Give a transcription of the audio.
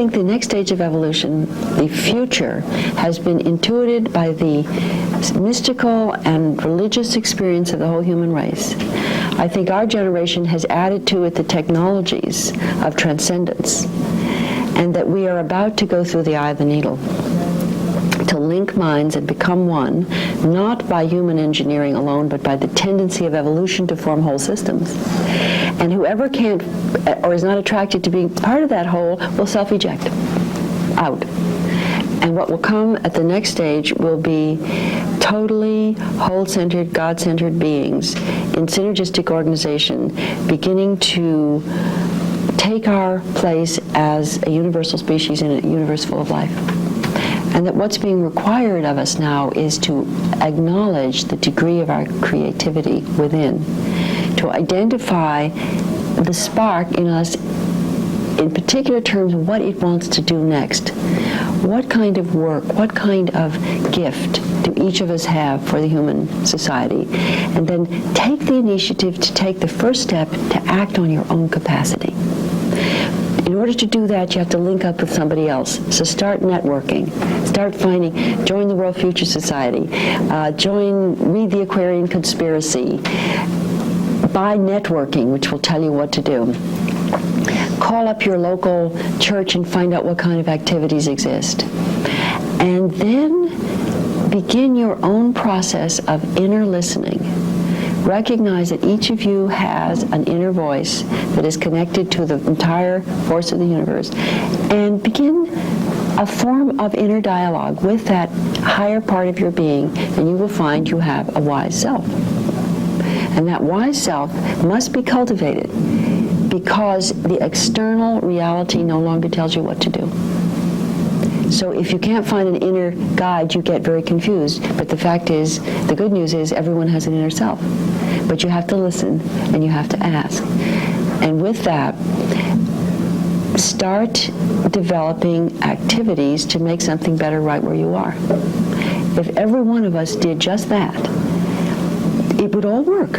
think the next stage of evolution, the future, has been intuited by the mystical and religious experience of the whole human race. I think our generation has added to it the technologies of transcendence, and that we are about to go through the eye of the needle, to link minds and become one, not by human engineering alone, but by the tendency of evolution to form whole systems. And whoever can't or is not attracted to being part of that whole will self-eject out. And what will come at the next stage will be totally whole-centered, God-centered beings in synergistic organization, beginning to take our place as a universal species in a universe full of life. And that what's being required of us now is to acknowledge the degree of our creativity within, to identify the spark in us, in particular terms, what it wants to do next. What kind of work, what kind of gift do each of us have for the human society? And then take the initiative to take the first step to act on your own capacity. In order to do that, you have to link up with somebody else. So start networking. Start finding, join the World Future Society. Read the Aquarian Conspiracy. Buy networking, which will tell you what to do. Call up your local church and find out what kind of activities exist. And then begin your own process of inner listening. Recognize that each of you has an inner voice that is connected to the entire force of the universe, and begin a form of inner dialogue with that higher part of your being, and you will find you have a wise self. And that wise self must be cultivated, because the external reality no longer tells you what to do. So if you can't find an inner guide, you get very confused. But the fact is, the good news is everyone has an inner self. But you have to listen and you have to ask. And with that, start developing activities to make something better right where you are. If every one of us did just that, it would all work.